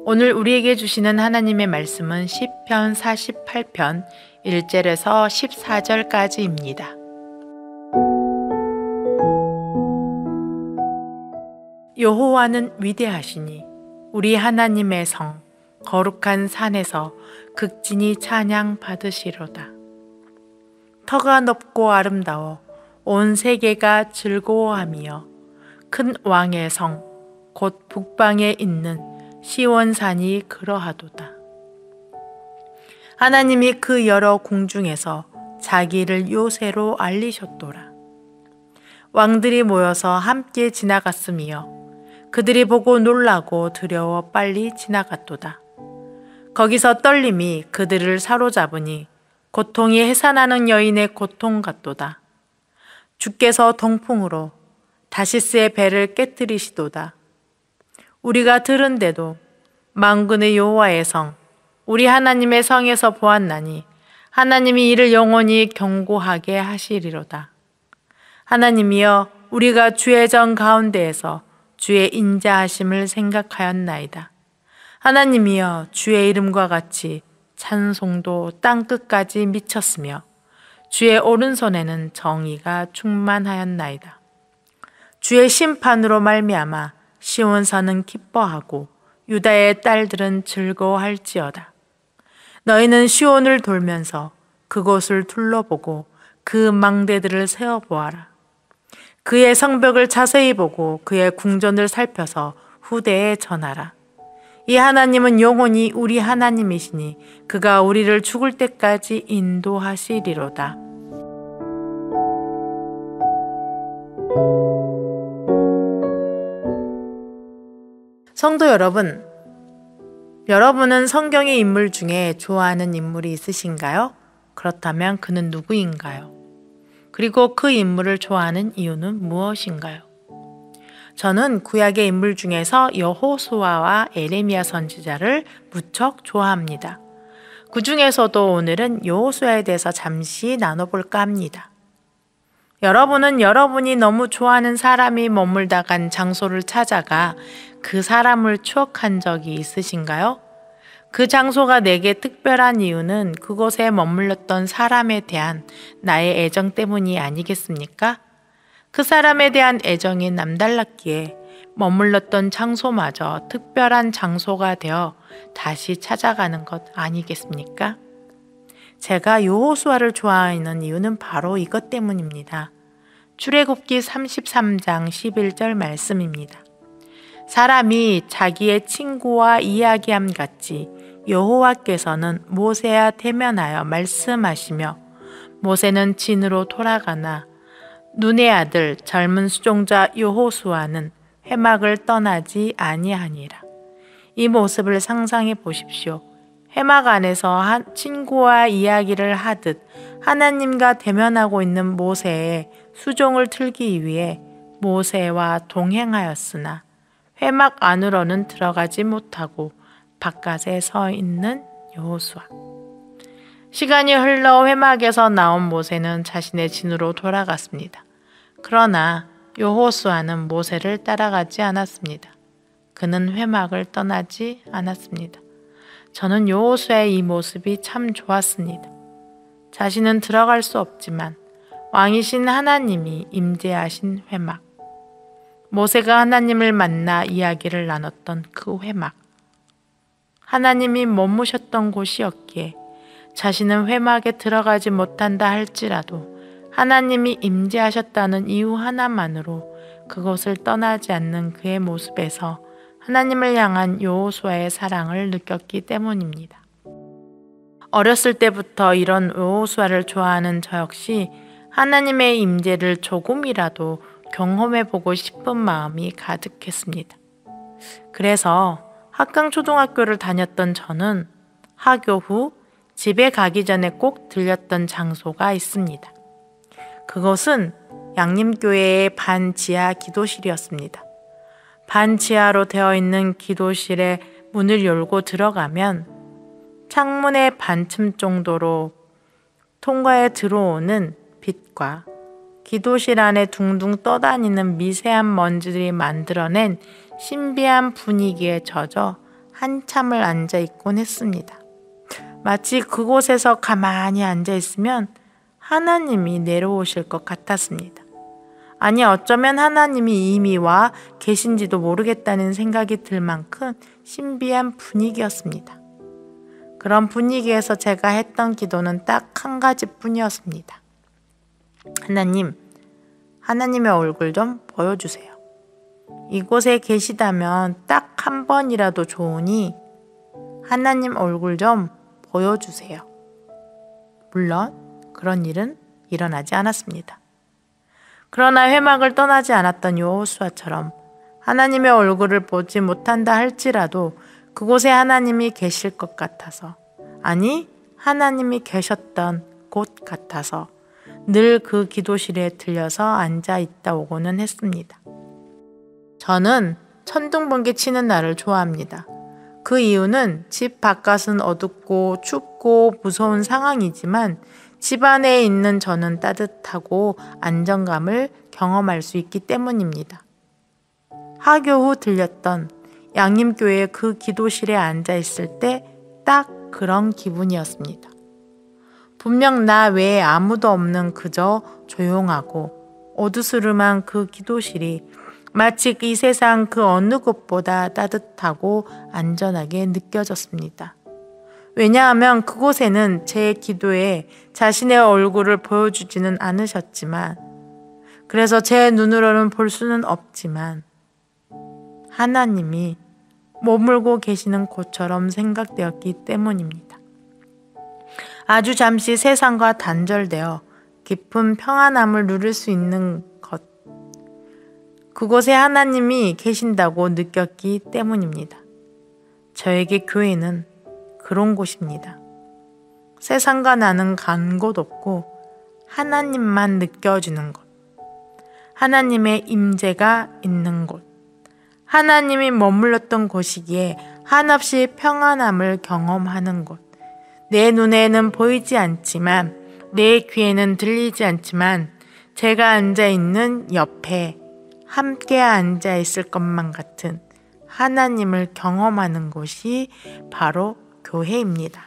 오늘 우리에게 주시는 하나님의 말씀은 시편 48편 1절에서 14절까지입니다. 여호와는 위대하시니 우리 하나님의 성 거룩한 산에서 극진히 찬양 받으시로다. 터가 높고 아름다워 온 세계가 즐거워하며 큰 왕의 성 곧 북방에 있는 시온산이 그러하도다. 하나님이 그 여러 궁중에서 자기를 요새로 알리셨도라. 왕들이 모여서 함께 지나갔으며 그들이 보고 놀라고 두려워 빨리 지나갔도다. 거기서 떨림이 그들을 사로잡으니 고통이 해산하는 여인의 고통 같도다. 주께서 동풍으로 다시스의 배를 깨뜨리시도다. 우리가 들은데도 만군의 여호와의 성, 우리 하나님의 성에서 보았나니 하나님이 이를 영원히 경고하게 하시리로다. 하나님이여, 우리가 주의 전 가운데에서 주의 인자하심을 생각하였나이다. 하나님이여, 주의 이름과 같이 찬송도 땅끝까지 미쳤으며 주의 오른손에는 정의가 충만하였나이다. 주의 심판으로 말미암아 시온산은 기뻐하고 유다의 딸들은 즐거워할지어다. 너희는 시온을 돌면서 그곳을 둘러보고 그 망대들을 세어보아라. 그의 성벽을 자세히 보고 그의 궁전을 살펴서 후대에 전하라. 이 하나님은 영원히 우리 하나님이시니 그가 우리를 죽을 때까지 인도하시리로다. 성도 여러분, 여러분은 성경의 인물 중에 좋아하는 인물이 있으신가요? 그렇다면 그는 누구인가요? 그리고 그 인물을 좋아하는 이유는 무엇인가요? 저는 구약의 인물 중에서 여호수아와 에레미야 선지자를 무척 좋아합니다. 그 중에서도 오늘은 여호수아에 대해서 잠시 나눠볼까 합니다. 여러분은 여러분이 너무 좋아하는 사람이 머물다 간 장소를 찾아가 그 사람을 추억한 적이 있으신가요? 그 장소가 내게 특별한 이유는 그곳에 머물렀던 사람에 대한 나의 애정 때문이 아니겠습니까? 그 사람에 대한 애정이 남달랐기에 머물렀던 장소마저 특별한 장소가 되어 다시 찾아가는 것 아니겠습니까? 제가 여호수아를 좋아하는 이유는 바로 이것 때문입니다. 출애굽기 33장 11절 말씀입니다. 사람이 자기의 친구와 이야기함 같이 여호와께서는 모세와 대면하여 말씀하시며 모세는 진으로 돌아가나 눈의 아들 젊은 수종자 여호수아는 회막을 떠나지 아니하니라. 이 모습을 상상해 보십시오. 회막 안에서 한 친구와 이야기를 하듯 하나님과 대면하고 있는 모세의 수종을 틀기 위해 모세와 동행하였으나 회막 안으로는 들어가지 못하고 바깥에 서 있는 여호수아. 시간이 흘러 회막에서 나온 모세는 자신의 진으로 돌아갔습니다. 그러나 여호수아는 모세를 따라가지 않았습니다. 그는 회막을 떠나지 않았습니다. 저는 여호수아의 이 모습이 참 좋았습니다. 자신은 들어갈 수 없지만 왕이신 하나님이 임재하신 회막. 모세가 하나님을 만나 이야기를 나눴던 그 회막. 하나님이 머무셨던 곳이었기에 자신은 회막에 들어가지 못한다 할지라도 하나님이 임재하셨다는 이유 하나만으로 그곳을 떠나지 않는 그의 모습에서 하나님을 향한 여호수아의 사랑을 느꼈기 때문입니다. 어렸을 때부터 이런 여호수아를 좋아하는 저 역시 하나님의 임재를 조금이라도 경험해보고 싶은 마음이 가득했습니다. 그래서 학강초등학교를 다녔던 저는 하교 후 집에 가기 전에 꼭 들렸던 장소가 있습니다. 그것은 양림교회의 반지하 기도실이었습니다. 반지하로 되어 있는 기도실의 문을 열고 들어가면 창문의 반쯤 정도로 통과해 들어오는 빛과 기도실 안에 둥둥 떠다니는 미세한 먼지들이 만들어낸 신비한 분위기에 젖어 한참을 앉아 있곤 했습니다. 마치 그곳에서 가만히 앉아 있으면 하나님이 내려오실 것 같았습니다. 아니, 어쩌면 하나님이 이미 와 계신지도 모르겠다는 생각이 들 만큼 신비한 분위기였습니다. 그런 분위기에서 제가 했던 기도는 딱 한 가지뿐이었습니다. 하나님, 하나님의 얼굴 좀 보여주세요. 이곳에 계시다면 딱 한 번이라도 좋으니 하나님 얼굴 좀 보여주세요. 물론 그런 일은 일어나지 않았습니다. 그러나 회막을 떠나지 않았던 여호수아처럼 하나님의 얼굴을 보지 못한다 할지라도 그곳에 하나님이 계실 것 같아서, 아니 하나님이 계셨던 곳 같아서 늘 그 기도실에 들려서 앉아 있다 오고는 했습니다. 저는 천둥번개 치는 날을 좋아합니다. 그 이유는 집 바깥은 어둡고 춥고 무서운 상황이지만 집 안에 있는 저는 따뜻하고 안정감을 경험할 수 있기 때문입니다. 하교 후 들렸던 양림교회의 그 기도실에 앉아 있을 때 딱 그런 기분이었습니다. 분명 나 외에 아무도 없는 그저 조용하고 어두스름한 그 기도실이 마치 이 세상 그 어느 곳보다 따뜻하고 안전하게 느껴졌습니다. 왜냐하면 그곳에는 제 기도에 자신의 얼굴을 보여주지는 않으셨지만, 그래서 제 눈으로는 볼 수는 없지만 하나님이 머물고 계시는 곳처럼 생각되었기 때문입니다. 아주 잠시 세상과 단절되어 깊은 평안함을 누릴 수 있는 것, 그곳에 하나님이 계신다고 느꼈기 때문입니다. 저에게 교회는 그런 곳입니다. 세상과 나는 간 곳 없고 하나님만 느껴지는 곳, 하나님의 임재가 있는 곳, 하나님이 머물렀던 곳이기에 한없이 평안함을 경험하는 곳, 내 눈에는 보이지 않지만, 내 귀에는 들리지 않지만 제가 앉아있는 옆에 함께 앉아있을 것만 같은 하나님을 경험하는 곳이 바로 교회입니다.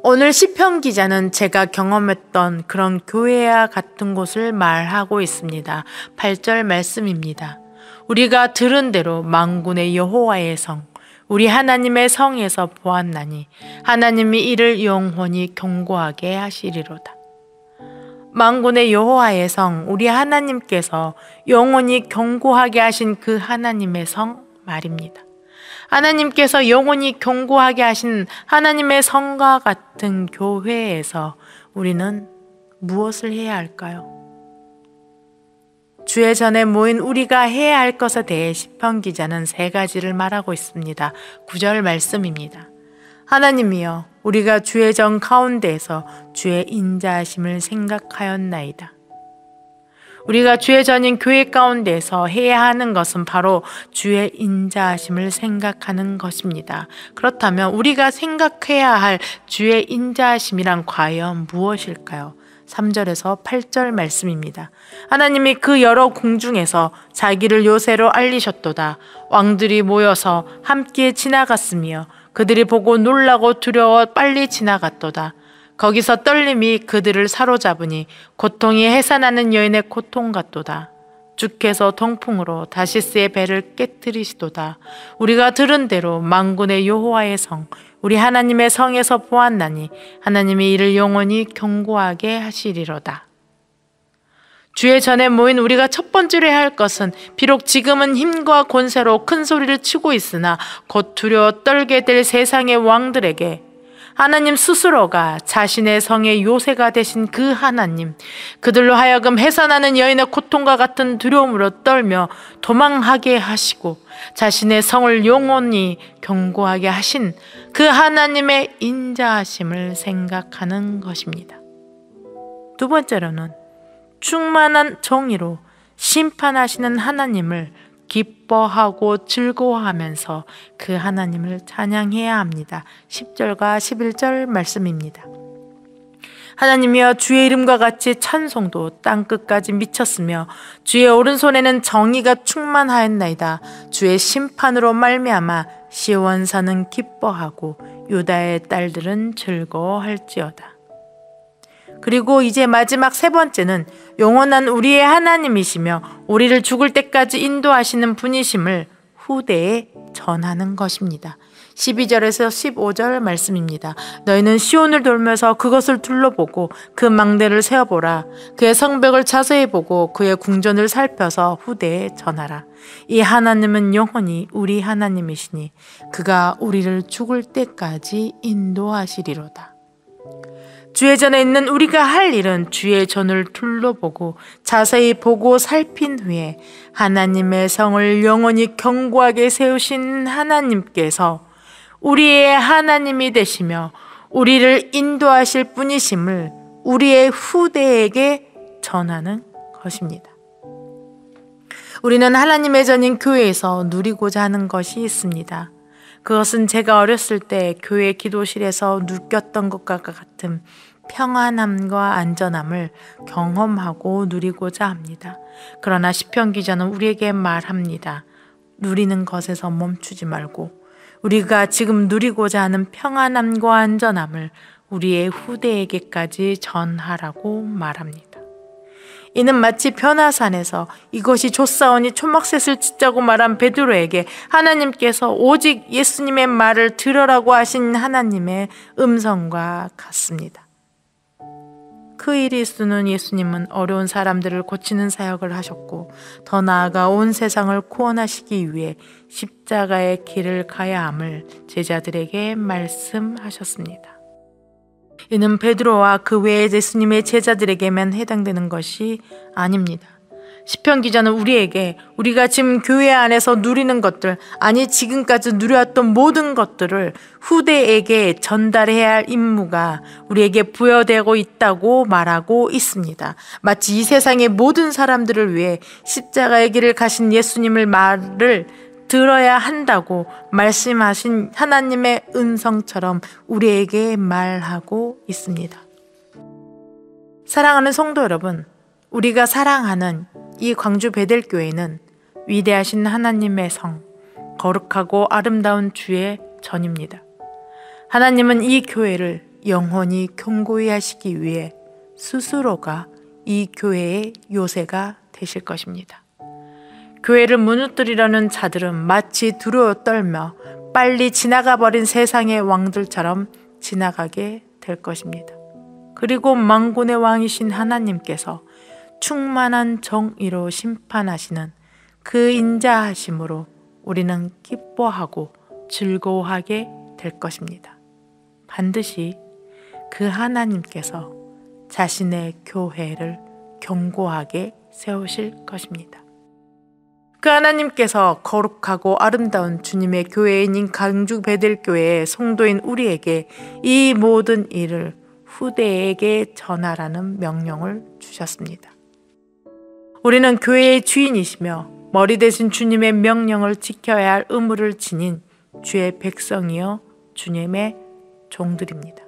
오늘 시편 기자는 제가 경험했던 그런 교회와 같은 곳을 말하고 있습니다. 8절 말씀입니다. 우리가 들은 대로 만군의 여호와의 성, 우리 하나님의 성에서 보았나니 하나님이 이를 영원히 견고하게 하시리로다. 만군의 여호와의 성, 우리 하나님께서 영원히 견고하게 하신 그 하나님의 성 말입니다. 하나님께서 영원히 견고하게 하신 하나님의 성과 같은 교회에서 우리는 무엇을 해야 할까요? 주의 전에 모인 우리가 해야 할 것에 대해 시편 기자는 3가지를 말하고 있습니다. 9절 말씀입니다. 하나님이여, 우리가 주의 전 가운데에서 주의 인자하심을 생각하였나이다. 우리가 주의 전인 교회 가운데에서 해야 하는 것은 바로 주의 인자하심을 생각하는 것입니다. 그렇다면 우리가 생각해야 할 주의 인자하심이란 과연 무엇일까요? 3절에서 8절 말씀입니다. 하나님이 그 여러 궁중에서 자기를 요새로 알리셨도다. 왕들이 모여서 함께 지나갔으며 그들이 보고 놀라고 두려워 빨리 지나갔도다. 거기서 떨림이 그들을 사로잡으니 고통이 해산하는 여인의 고통 같도다. 주께서 동풍으로 다시스의 배를 깨뜨리시도다. 우리가 들은 대로 만군의 여호와의 성, 우리 하나님의 성에서 보았나니 하나님이 이를 영원히 견고하게 하시리로다. 주의 전에 모인 우리가 첫 번째로 해야 할 것은, 비록 지금은 힘과 권세로 큰 소리를 치고 있으나 곧 두려워 떨게 될 세상의 왕들에게 하나님 스스로가 자신의 성의 요새가 되신 그 하나님, 그들로 하여금 해산하는 여인의 고통과 같은 두려움으로 떨며 도망하게 하시고 자신의 성을 영원히 견고하게 하신 그 하나님의 인자하심을 생각하는 것입니다. 2번째로는 충만한 정의로 심판하시는 하나님을 기뻐하고 즐거워하면서 그 하나님을 찬양해야 합니다. 10절과 11절 말씀입니다. 하나님이여, 주의 이름과 같이 찬송도 땅끝까지 미쳤으며 주의 오른손에는 정의가 충만하였나이다. 주의 심판으로 말미암아 시온산은 기뻐하고 유다의 딸들은 즐거워할지어다. 그리고 이제 마지막 세 번째는 영원한 우리의 하나님이시며 우리를 죽을 때까지 인도하시는 분이심을 후대에 전하는 것입니다. 12절에서 15절 말씀입니다. 너희는 시온을 돌면서 그것을 둘러보고 그 망대를 세어보라. 그의 성벽을 자세히 보고 그의 궁전을 살펴서 후대에 전하라. 이 하나님은 영원히 우리 하나님이시니 그가 우리를 죽을 때까지 인도하시리로다. 주의 전에 있는 우리가 할 일은 주의 전을 둘러보고 자세히 보고 살핀 후에 하나님의 성을 영원히 견고하게 세우신 하나님께서 우리의 하나님이 되시며 우리를 인도하실 분이심을 우리의 후대에게 전하는 것입니다. 우리는 하나님의 전인 교회에서 누리고자 하는 것이 있습니다. 그것은 제가 어렸을 때 교회 기도실에서 느꼈던 것과 같은 평안함과 안전함을 경험하고 누리고자 합니다. 그러나 시편 기자는 우리에게 말합니다. 누리는 것에서 멈추지 말고 우리가 지금 누리고자 하는 평안함과 안전함을 우리의 후대에게까지 전하라고 말합니다. 이는 마치 변화산에서 이것이 좋사오니 초막셋을 짓자고 말한 베드로에게 하나님께서 오직 예수님의 말을 들으라고 하신 하나님의 음성과 같습니다. 그 일이 있으는 예수님은 어려운 사람들을 고치는 사역을 하셨고 더 나아가 온 세상을 구원하시기 위해 십자가의 길을 가야 함을 제자들에게 말씀하셨습니다. 이는 베드로와 그 외의 예수님의 제자들에게만 해당되는 것이 아닙니다. 시편 기자는 우리에게 우리가 지금 교회 안에서 누리는 것들, 아니 지금까지 누려왔던 모든 것들을 후대에게 전달해야 할 임무가 우리에게 부여되고 있다고 말하고 있습니다. 마치 이 세상의 모든 사람들을 위해 십자가의 길을 가신 예수님의 말을 들어야 한다고 말씀하신 하나님의 은성처럼 우리에게 말하고 있습니다. 사랑하는 성도 여러분, 우리가 사랑하는 이 광주 베델교회는 위대하신 하나님의 성, 거룩하고 아름다운 주의 전입니다. 하나님은 이 교회를 영원히 견고히 하시기 위해 스스로가 이 교회의 요새가 되실 것입니다. 교회를 무너뜨리려는 자들은 마치 두려워 떨며 빨리 지나가버린 세상의 왕들처럼 지나가게 될 것입니다. 그리고 만군의 왕이신 하나님께서 충만한 정의로 심판하시는 그 인자하심으로 우리는 기뻐하고 즐거워하게 될 것입니다. 반드시 그 하나님께서 자신의 교회를 견고하게 세우실 것입니다. 그 하나님께서 거룩하고 아름다운 주님의 교회인 광주 베델교회의 성도인 우리에게 이 모든 일을 후대에게 전하라는 명령을 주셨습니다. 우리는 교회의 주인이시며 머리 대신 주님의 명령을 지켜야 할 의무를 지닌 주의 백성이여 주님의 종들입니다.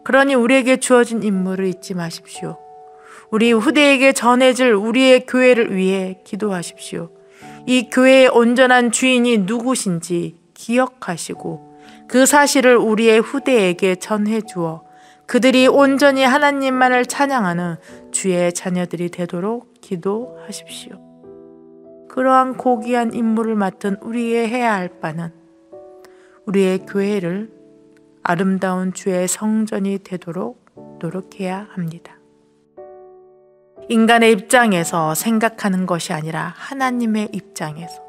그러니 우리에게 주어진 임무를 잊지 마십시오. 우리 후대에게 전해질 우리의 교회를 위해 기도하십시오. 이 교회의 온전한 주인이 누구신지 기억하시고 그 사실을 우리의 후대에게 전해주어 그들이 온전히 하나님만을 찬양하는 주의 자녀들이 되도록 기도하십시오. 그러한 고귀한 임무를 맡은 우리의 해야 할 바는 우리의 교회를 아름다운 주의 성전이 되도록 노력해야 합니다. 인간의 입장에서 생각하는 것이 아니라 하나님의 입장에서,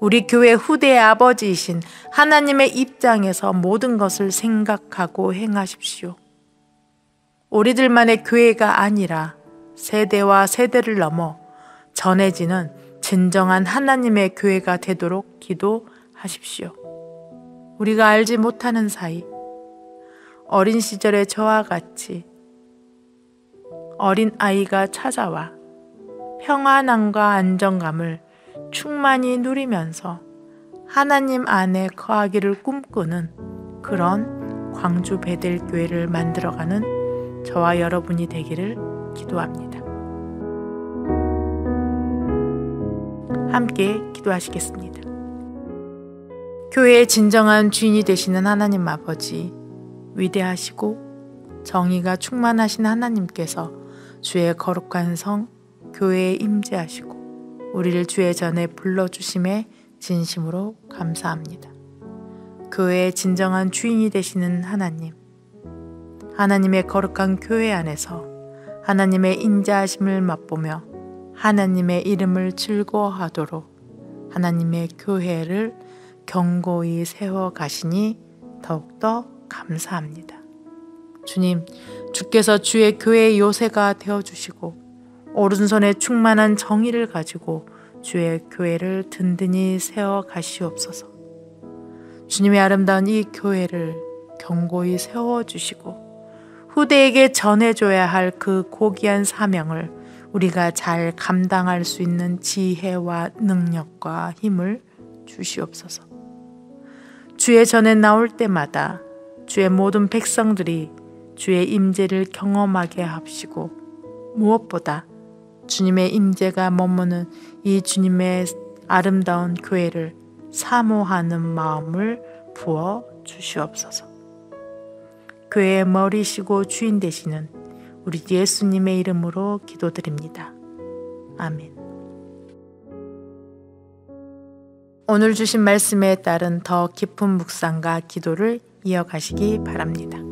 우리 교회 후대의 아버지이신 하나님의 입장에서 모든 것을 생각하고 행하십시오. 우리들만의 교회가 아니라 세대와 세대를 넘어 전해지는 진정한 하나님의 교회가 되도록 기도하십시오. 우리가 알지 못하는 사이 어린 시절의 저와 같이 어린 아이가 찾아와 평안함과 안정감을 충만히 누리면서 하나님 안에 거하기를 꿈꾸는 그런 광주 베델교회를 만들어가는 저와 여러분이 되기를 기도합니다. 함께 기도하시겠습니다. 교회의 진정한 주인이 되시는 하나님 아버지, 위대하시고 정의가 충만하신 하나님께서 주의 거룩한 성 교회에 임재하시고 우리를 주의 전에 불러주심에 진심으로 감사합니다. 교회의 진정한 주인이 되시는 하나님, 하나님의 거룩한 교회 안에서 하나님의 인자하심을 맛보며 하나님의 이름을 즐거워하도록 하나님의 교회를 견고히 세워가시니 더욱더 감사합니다. 주님, 주께서 주의 교회의 요새가 되어주시고 오른손에 충만한 정의를 가지고 주의 교회를 든든히 세워가시옵소서. 주님의 아름다운 이 교회를 견고히 세워주시고 후대에게 전해줘야 할 그 고귀한 사명을 우리가 잘 감당할 수 있는 지혜와 능력과 힘을 주시옵소서. 주의 전에 나올 때마다 주의 모든 백성들이 주의 임재를 경험하게 하시고 무엇보다 주님의 임재가 머무는 이 주님의 아름다운 교회를 사모하는 마음을 부어 주시옵소서. 교회의 머리시고 주인 되시는 우리 예수님의 이름으로 기도드립니다. 아멘. 오늘 주신 말씀에 따른 더 깊은 묵상과 기도를 이어가시기 바랍니다.